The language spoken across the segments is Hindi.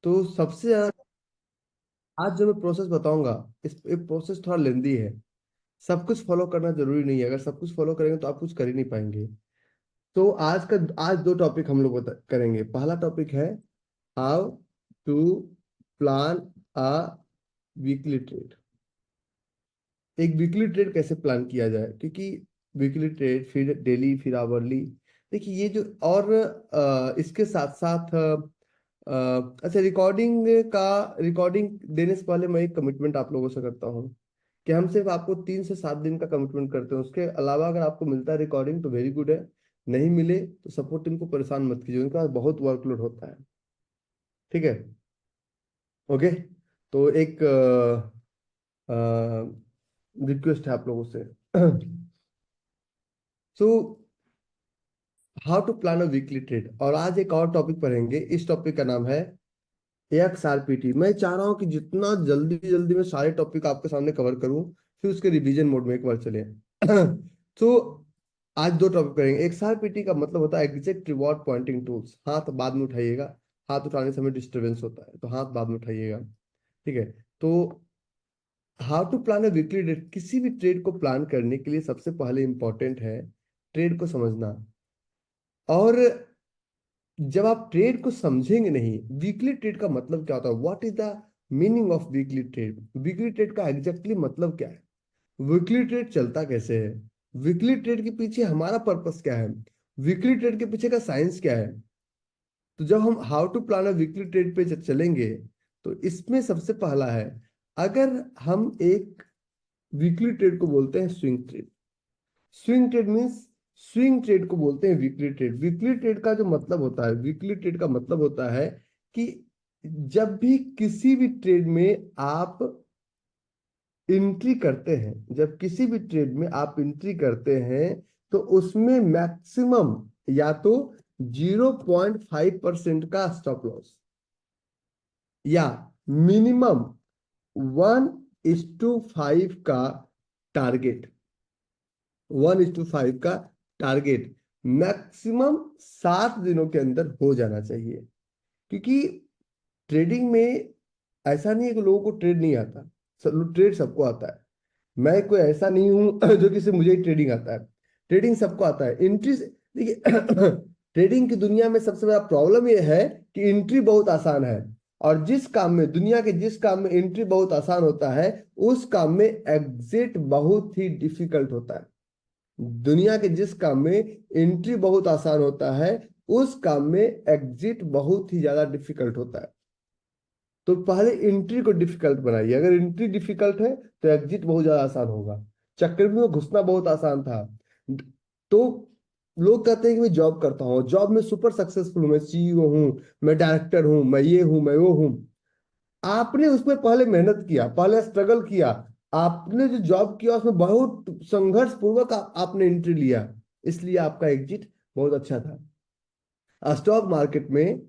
तो सबसे ज्यादा आज जो मैं प्रोसेस बताऊंगा, इस ये प्रोसेस थोड़ा लेंदी है। सब कुछ फॉलो करना जरूरी नहीं है, अगर सब कुछ फॉलो करेंगे तो आप कुछ कर ही नहीं पाएंगे। तो आज दो टॉपिक हम लोग करेंगे। पहला टॉपिक है how to plan a weekly trade. एक वीकली ट्रेड कैसे प्लान किया जाए, क्योंकि वीकली ट्रेड फिर डेली फिर आवरली। देखिए ये जो और इसके साथ साथ अच्छा, रिकॉर्डिंग देने से पहले मैं एक कमिटमेंट आप लोगों से करता हूँ कि हम सिर्फ आपको 3 से 7 दिन का कमिटमेंट करते हैं। उसके अलावा अगर आपको मिलता है रिकॉर्डिंग तो वेरी गुड है, नहीं मिले तो सपोर्ट टीम को परेशान मत कीजिए, उनका बहुत वर्कलोड होता है। ठीक है, ओके। तो एक रिक्वेस्ट है आप लोगों से। So how to plan a weekly trade. और आज एक और टॉपिक पढ़ेंगे, इस टॉपिक का नाम है XRPT। मैं चाह रहा हूं कि जितना जल्दी जल्दी मैं सारे टॉपिक आपके सामने कवर करूं, फिर उसके रिवीजन मोड में एक बार चले। तो आज दो टॉपिक करेंगे। XRPT का मतलब होता है एग्जैक्ट रिवॉर्ड पॉइंटिंग टूल्स। हाथ बाद में उठाइएगा, हाथ उठाने समय डिस्टरबेंस होता है तो हाथ बाद में उठाइएगा। ठीक है। तो how to plan a weekly trade. किसी भी ट्रेड को प्लान करने के लिए सबसे पहले इंपॉर्टेंट है ट्रेड को समझना। और जब आप ट्रेड को समझेंगे नहीं, वीकली ट्रेड का मतलब क्या होता है, what is the meaning of weekly trade, weekly trade का एग्जैक्टली मतलब क्या है, वीकली ट्रेड चलता कैसे है, वीकली ट्रेड के पीछे हमारा पर्पस क्या है, वीकली ट्रेड के पीछे का साइंस क्या है। तो जब हम how to plan a weekly trade पे चलेंगे तो इसमें सबसे पहला है, अगर हम एक वीकली ट्रेड को बोलते हैं swing trade. Swing trade means swing trade को बोलते हैं वीकली ट्रेड। वीकली ट्रेड का जो मतलब होता है, वीकली ट्रेड का मतलब होता है कि जब भी किसी भी ट्रेड में आप एंट्री करते हैं, जब किसी भी ट्रेड में आप एंट्री करते हैं तो उसमें मैक्सिमम या तो 0.5% का स्टॉप लॉस या मिनिमम 1:5 का टारगेट, 1:5 का टारगेट मैक्सिमम 7 दिनों के अंदर हो जाना चाहिए। क्योंकि ट्रेडिंग में ऐसा नहीं है कि लोगों को ट्रेड नहीं आता, सब ट्रेड सबको आता है। मैं कोई ऐसा नहीं हूं जो कि सिर्फ मुझे ही ट्रेडिंग आता है, ट्रेडिंग सबको आता है। एंट्री देखिए, ट्रेडिंग की दुनिया में सबसे बड़ा प्रॉब्लम यह है कि एंट्री बहुत आसान है, और जिस काम में दुनिया के जिस काम में एंट्री बहुत आसान होता है उस काम में एग्जिट बहुत ही डिफिकल्ट होता है। दुनिया के जिस काम में एंट्री बहुत आसान होता है उस काम में एग्जिट बहुत ही ज्यादा डिफिकल्ट होता है। तो पहले एंट्री को डिफिकल्ट बनाइए, अगर एंट्री डिफिकल्ट है तो एग्जिट बहुत ज्यादा आसान होगा। चक्रव्यूह में घुसना बहुत आसान था। तो लोग कहते हैं कि मैं जॉब करता हूँ, जॉब में सुपर सक्सेसफुल हूँ, मैं CEO हूँ, मैं डायरेक्टर हूँ, मैं ये हूँ, मैं वो हूँ। आपने उसमें पहले मेहनत किया, पहले स्ट्रगल किया, आपने जो जॉब किया उसमें बहुत संघर्ष पूर्वक आपने एंट्री लिया, इसलिए आपका एग्जिट बहुत अच्छा था। स्टॉक मार्केट में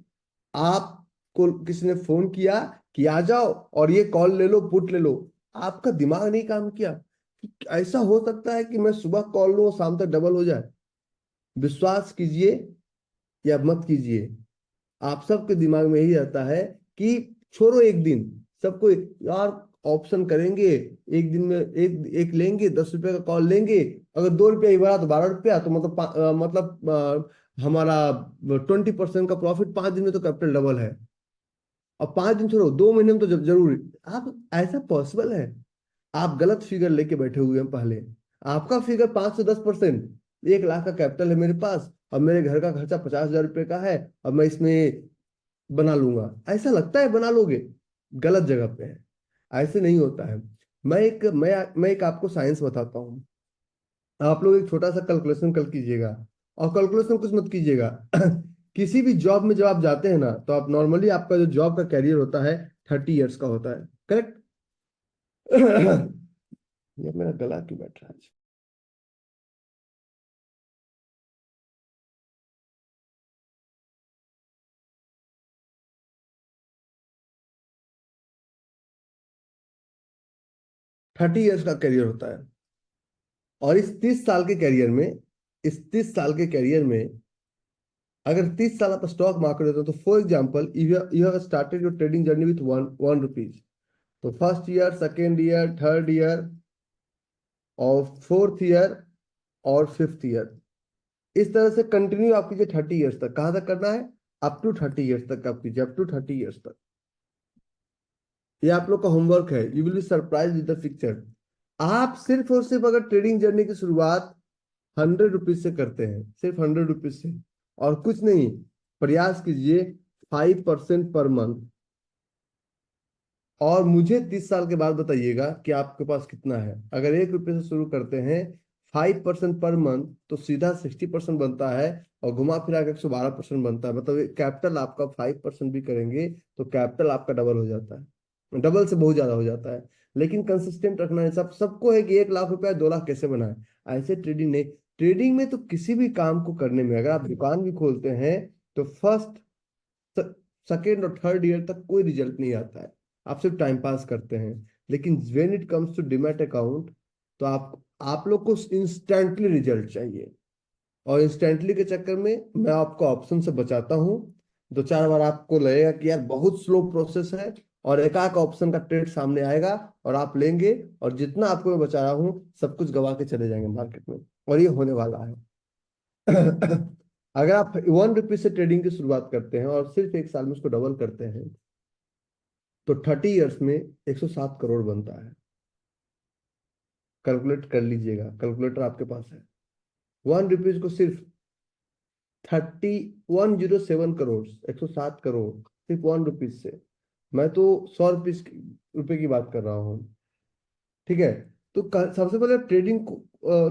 आपको किसी ने फोन किया कि आ जाओ और ये कॉल ले लो, पुट ले लो, आपका दिमाग नहीं काम किया कि ऐसा हो सकता है कि मैं सुबह कॉल लूं और शाम तक डबल हो जाए। विश्वास कीजिए या मत कीजिए, आप सबके दिमाग में यही रहता है कि छोड़ो एक दिन, सबको यार ऑप्शन करेंगे, एक दिन में एक एक लेंगे, 10 रुपए का कॉल लेंगे, अगर 2 रुपया ही बढ़ा तो 12 रुपया, तो हमारा 20% का प्रॉफिट, 5 दिन में तो कैपिटल डबल है। और 5 दिन छोड़ो, 2 महीने में तो जरूर। आप ऐसा पॉसिबल है? आप गलत फिगर लेके बैठे हुए हैं पहले। आपका फिगर 5 से 10%, 1 लाख का कैपिटल है मेरे पास और मेरे घर का खर्चा 50,000 रुपये का है और मैं इसमें बना लूंगा, ऐसा लगता है बना लोगे, गलत जगह पे है। ऐसे नहीं होता है। मैं एक आपको साइंस बताता हूँ। आप लोग एक छोटा सा कैलकुलेशन कल कीजिएगा, और कैलकुलेशन कुछ मत कीजिएगा। किसी भी जॉब में जब आप जाते हैं ना, तो आप नॉर्मली आपका जो जॉब का कैरियर होता है 30 इयर्स का होता है, करेक्ट? ये मेरा गला क्यों बैठ रहा है? 30 इयर्स का कैरियर होता है। और इस 30 साल के कैरियर में, इस 30 साल के कैरियर में अगर 30 साल आप स्टॉक मार्केट देते हो, तो for example you have started your trading journey with one rupees, तो first year, second year, third year और फोर्थ ईयर और फिफ्थ ईयर, इस तरह से कंटिन्यू आप कीजिए 30 ईयर्स तक। कहाँ तक करना है? अप टू 30 ईयर्स तक आप कीजिए, अप टू 30 ईयर्स तक। ये आप लोग का होमवर्क है। You will be surprise with the picture. आप सिर्फ और सिर्फ अगर ट्रेडिंग जर्नी की शुरुआत 100 रुपीज से करते हैं, सिर्फ 100 रुपीज से, और कुछ नहीं, प्रयास कीजिए 5% पर मंथ, और मुझे 30 साल के बाद बताइएगा कि आपके पास कितना है। अगर 1 रुपये से शुरू करते हैं 5% पर मंथ, तो सीधा 60% बनता है, और घुमा फिरा के 112% बनता है। मतलब कैपिटल आपका 5% भी करेंगे तो कैपिटल आपका डबल हो जाता है, डबल से बहुत ज्यादा हो जाता है। लेकिन कंसिस्टेंट रखना है। सबको है कि 1 लाख रुपया 2 लाख कैसे बनाए, ऐसे ट्रेडिंग नहीं। ट्रेडिंग में तो किसी भी काम को करने में, अगर आप दुकान भी खोलते हैं, तो फर्स्ट, सेकेंड और थर्ड ईयर तक कोई रिजल्ट नहीं आता है, आप सिर्फ टाइम पास करते हैं। लेकिन when it comes to demat account, तो आप लोग को इंस्टेंटली रिजल्ट चाहिए, और इंस्टेंटली के चक्कर में मैं आपको ऑप्शन से बचाता हूँ। 2 4 बार आपको लगेगा कि यार बहुत स्लो प्रोसेस है, और एक आध ऑप्शन का ट्रेड सामने आएगा और आप लेंगे, और जितना आपको मैं बचा रहा हूँ सब कुछ गवा के चले जाएंगे मार्केट में, और ये होने वाला है। अगर आप 1 रुपये से ट्रेडिंग की शुरुआत करते हैं और सिर्फ 1 साल में उसको डबल करते हैं, तो 30 ईयर्स में 107 करोड़ बनता है। कैलकुलेट कर लीजिएगा, कैलकुलेटर आपके पास है। 1 रुपीज को सिर्फ 107 करोड़, 107 करोड़ सिर्फ 1 रुपीज से। मैं तो 100 रुपये की बात कर रहा हूँ। ठीक है। तो सबसे पहले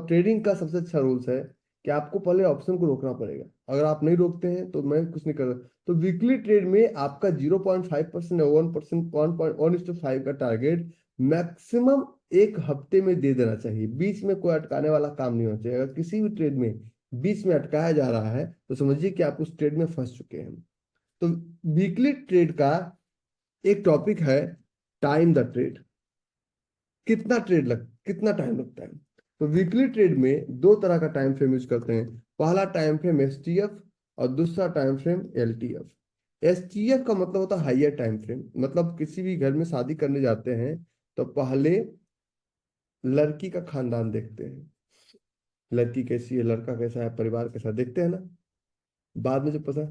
ट्रेडिंग का सबसे अच्छा रूल्स है कि आपको पहले ऑप्शन को रोकना पड़ेगा। अगर आप नहीं रोकते हैं तो मैं कुछ नहीं कर रहा। तो वीकली ट्रेड में आपका 0.5% या 1%, 1:5 का टारगेट मैक्सिमम एक हफ्ते में दे देना चाहिए। बीच में कोई अटकाने वाला काम नहीं होना चाहिए। अगर किसी भी ट्रेड में बीच में अटकाया जा रहा है, तो समझिए कि आप उस ट्रेड में फंस चुके हैं। तो वीकली ट्रेड का एक टॉपिक है टाइम द ट्रेड। कितना टाइम लगता है? तो वीकली ट्रेड में दो तरह का टाइम फ्रेम यूज करते हैं। पहला टाइम फ्रेम एसटीएफ, और दूसरा टाइम फ्रेम एलटीएफ। एसटीएफ का मतलब होता है हाइयर टाइम फ्रेम। मतलब किसी भी घर में शादी करने जाते हैं, तो पहले लड़की का खानदान देखते हैं, लड़की कैसी है, लड़का कैसा है, परिवार कैसा है, देखते हैं ना। बाद में जो पता,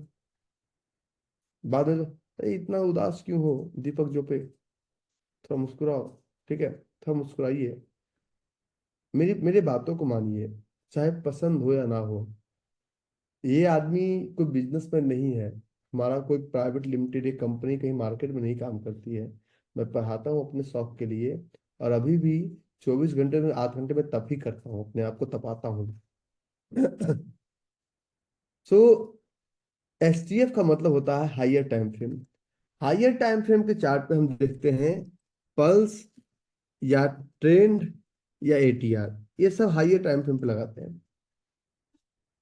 बाद में जो, "अरे इतना उदास क्यों हो दीपक जो पे, थोड़ा मुस्कुराओ, ठीक है, थोड़ा मुस्कुराइए, मेरी मेरे बातों को मानिए, चाहे पसंद हो या ना हो। ये आदमी कोई बिजनेसमैन नहीं है, हमारा कोई प्राइवेट लिमिटेड एक कंपनी कहीं मार्केट में नहीं काम करती है। मैं पढ़ाता हूँ अपने शौक के लिए, और अभी भी 24 घंटे में 8 घंटे में तप ही करता हूँ, अपने आप को तपाता हूँ। सो एसटीएफ का मतलब होता है higher time frame. Higher time frame के चार्ट पे हम देखते हैं पल्स, या ट्रेंड, या एटीआर, ये सब हाइयर टाइम फ्रेम पे लगाते हैं।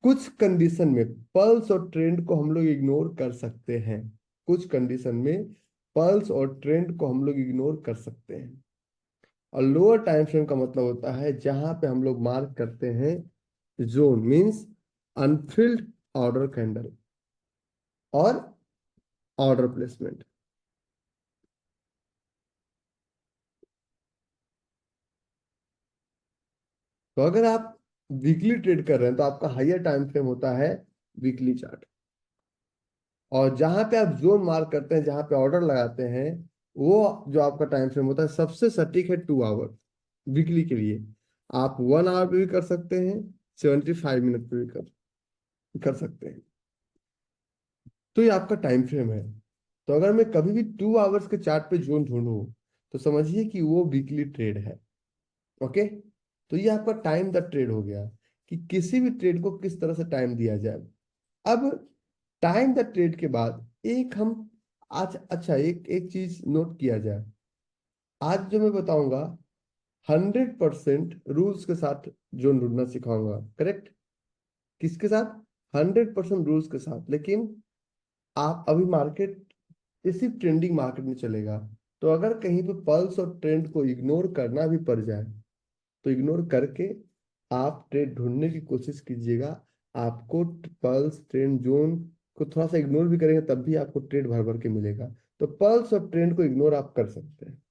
कुछ कंडीशन में पल्स और ट्रेंड को हम लोग इग्नोर कर सकते हैं। कुछ कंडीशन में पल्स और ट्रेंड को हम लोग इग्नोर कर सकते हैं। और लोअर टाइम फ्रेम का मतलब होता है जहां पे हम लोग मार्क करते हैं zone, means Anfield order candle और ऑर्डर प्लेसमेंट। तो अगर आप वीकली ट्रेड कर रहे हैं, तो आपका हाइयर टाइम फ्रेम होता है वीकली चार्ट। और जहां पे आप जोन मार्क करते हैं, जहां पे ऑर्डर लगाते हैं, वो जो आपका टाइम फ्रेम होता है सबसे सटीक है 2 आवर वीकली के लिए। आप 1 आवर पे भी कर सकते हैं, 75 मिनट पे भी कर सकते हैं। तो ये आपका टाइम फ्रेम है। तो अगर मैं कभी भी 2 आवर्स के चार्ट पे जोन ढूंढूं, तो समझिए कि वो वीकली ट्रेड है। ओके। तो ये आपका टाइम द ट्रेड हो गया, कि किसी भी ट्रेड को किस तरह से टाइम दिया जाए। अब टाइम द ट्रेड के बाद एक हम, आज अच्छा एक एक चीज नोट किया जाए। आज जो मैं बताऊंगा 100% रूल्स के साथ जोन ढूंढना सिखाऊंगा, करेक्ट? किसके साथ? 100% रूल्स के साथ। लेकिन आप अभी मार्केट इसी ट्रेंडिंग मार्केट में चलेगा। तो अगर कहीं पे पल्स और ट्रेंड को इग्नोर करना भी पड़ जाए, तो इग्नोर करके आप ट्रेड ढूंढने की कोशिश कीजिएगा। आपको पल्स ट्रेंड जोन को थोड़ा सा इग्नोर भी करेंगे तब भी आपको ट्रेड भर भर के मिलेगा। तो पल्स और ट्रेंड को इग्नोर आप कर सकते हैं,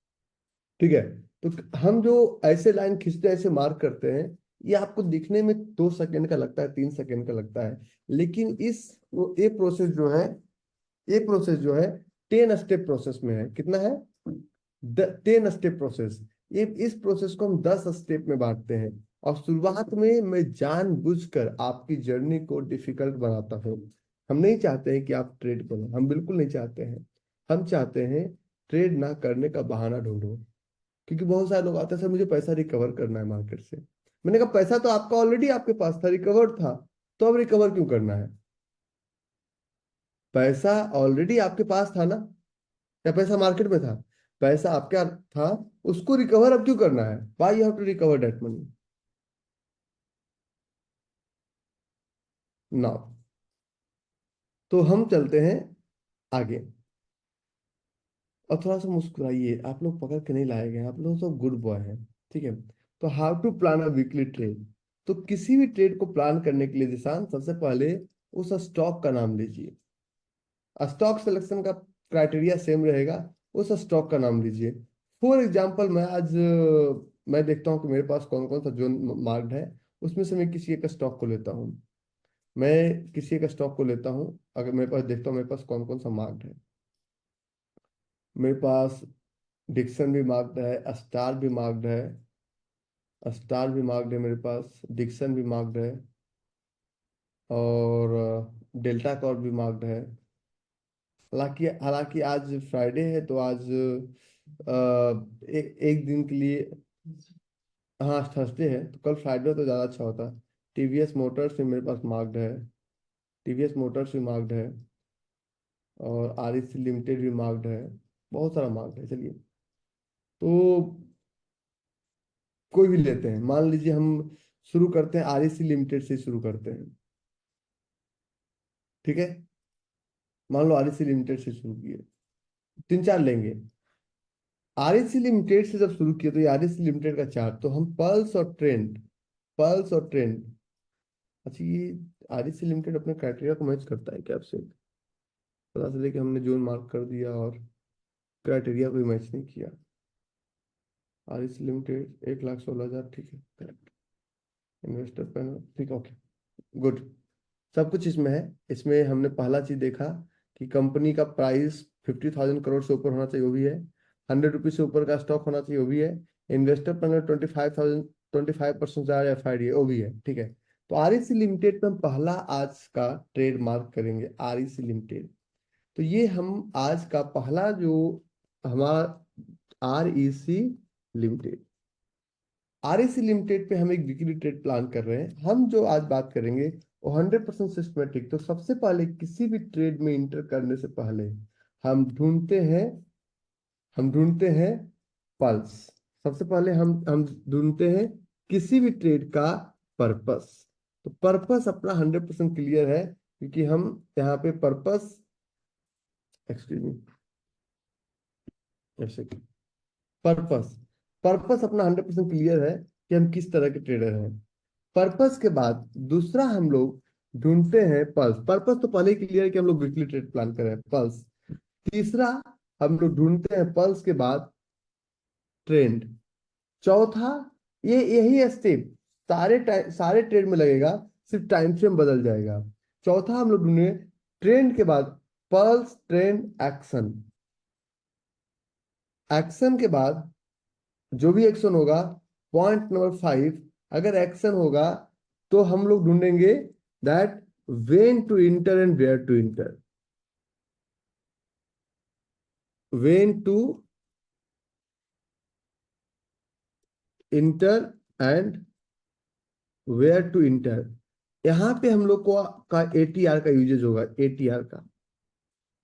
ठीक है। तो हम जो ऐसे लाइन खींचते हैं, ऐसे मार्क करते हैं, ये आपको दिखने में 2 सेकंड का लगता है, 3 सेकंड का लगता है, लेकिन ये प्रोसेस जो है, ये प्रोसेस जो है 10 स्टेप प्रोसेस में है। कितना है? 10 स्टेप प्रोसेस। ये इस प्रोसेस को हम 10 स्टेप में बांटते हैं। और शुरुआत में मैं जानबूझकर आपकी जर्नी को डिफिकल्ट बनाता हूँ। हम नहीं चाहते हैं कि आप ट्रेड करो, हम बिल्कुल नहीं चाहते हैं। हम चाहते हैं ट्रेड ना करने का बहाना ढूंढो। क्योंकि बहुत सारे लोग आते हैं, सर मुझे पैसा रिकवर करना है मार्केट से। मैंने कहा पैसा तो आपका ऑलरेडी आपके पास था, रिकवर था, तो अब रिकवर क्यों करना है? पैसा ऑलरेडी आपके पास था ना, या पैसा मार्केट में था? पैसा आपका था, उसको रिकवर अब क्यों करना है? Why you have to recover that money now? तो हम चलते हैं आगे। और थोड़ा सा मुस्कुराइए, आप लोग पकड़ के नहीं लाए गए हैं, आप लोग सब गुड बॉय हैं, ठीक है। तो how to plan a weekly trade. तो किसी भी ट्रेड को प्लान करने के लिए जिसान, सबसे पहले उस स्टॉक का नाम लीजिए। स्टॉक सिलेक्शन का क्राइटेरिया सेम रहेगा, उस स्टॉक का नाम लीजिए। फॉर एग्जाम्पल मैं देखता हूँ कि मेरे पास कौन कौन सा जोन मार्क्ड है, उसमें से मैं किसी एक स्टॉक को लेता हूँ। मैं किसी एक स्टॉक को लेता हूँ, अगर मेरे पास देखता हूँ मेरे पास कौन कौन सा मार्क्ड है। मेरे पास डिक्सन भी मार्क्ड है, स्टार भी मार्क्ड है, स्टार भी मार्क्ड है, मेरे पास डिक्सन भी मार्क्ड है, और डेल्टा कॉर्प भी मार्क्ड है। हालांकि हालांकि आज फ्राइडे है, तो आज एक दिन के लिए, हाँ थर्सडे है, तो कल फ्राइडे तो ज़्यादा अच्छा होता। टीवीएस मोटर्स भी मेरे पास मार्क्ड है, टीवीएस मोटर्स भी मार्क्ड है, और आरईसी लिमिटेड भी मार्क्ड है। बहुत सारा मार्क्ड है। चलिए, तो कोई भी लेते हैं, मान लीजिए हम शुरू करते हैं आरईसी लिमिटेड से शुरू करते हैं, ठीक है। मान लो आरईसी लिमिटेड से शुरू किए, 3 4 लेंगे। आरईसी लिमिटेड से जब शुरू किया तो ये आरईसी लिमिटेड का चार्ट, तो हम पल्स और ट्रेंड। अच्छा, ये आरईसी लिमिटेड अपने क्राइटेरिया को मैच करता है क्या आपसे? पता चले कि हमने जोन मार्क कर दिया और क्राइटेरिया कोई मैच नहीं किया। आरईसी लिमिटेड 1,16,000, ठीक है, करेक्ट। इन्वेस्टर पैनल, ठीक, ओके, गुड। सब कुछ इसमें है। इसमें हमने पहला चीज देखा कि कंपनी का प्राइस 50,000 करोड़ से ऊपर होना चाहिए, वो भी है। 100 रुपीज से ऊपर का स्टॉक होना चाहिए, वो भी है। इन्वेस्टर पैनल 25% जा FID है, वो भी है, ठीक है। तो आरईसी लिमिटेड पे हम पहला आज का ट्रेड मार्क करेंगे, आरईसी लिमिटेड। तो ये हम आज का पहला जो हमारा आरईसी लिमिटेड, आरईसी लिमिटेड पे हम एक वीकली ट्रेड प्लान कर रहे हैं। हम जो आज बात करेंगे वो 100% सिस्टमेटिक। तो सबसे पहले किसी भी ट्रेड में इंटर करने से पहले हम ढूंढते हैं हम ढूंढते हैं पल्स। सबसे पहले हम ढूंढते हैं किसी भी ट्रेड का पर्पस। तो पर्पस अपना 100% क्लियर है, क्योंकि हम यहाँ पे पर्पस, एक्सक्यूज मी, ऐसे, पर्पस पर्पस अपना 100% क्लियर है कि हम किस तरह के ट्रेडर हैं। पर्पस के बाद दूसरा हम लोग ढूंढते हैं पल्स। पर्पस तो पहले क्लियर है कि हम लोग वीकली ट्रेड प्लान करें, पल्स। तीसरा, हम लोग ढूंढते हैं पल्स के बाद ट्रेंड। चौथा, ये यही स्टेप सारे ट्रेड में लगेगा, सिर्फ टाइम फ्रेम बदल जाएगा। चौथा हम लोग ढूंढे ट्रेंड के बाद पल्स, ट्रेंड, एक्शन। एक्शन के बाद जो भी एक्शन होगा, पॉइंट नंबर 5, अगर एक्शन होगा तो हम लोग ढूंढेंगे that when to enter and where to enter. When to enter and where to enter. यहां पे हम लोग को का ATR का यूजेज होगा, ATR का।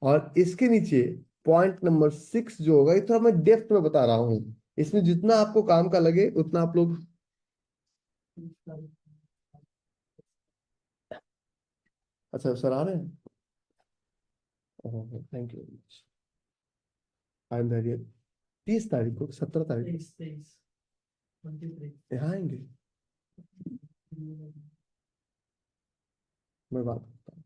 और इसके नीचे पॉइंट नंबर 6 जो होगा, ये थोड़ा मैं डेप्थ में बता रहा हूं, इसमें जितना आपको काम का लगे उतना आप लोग। अच्छा सर आ रहे हैं, thank you. I am very, 30 तारीख को, 17 तारीख को यहाँ आएंगे। मैं बात करता हूँ।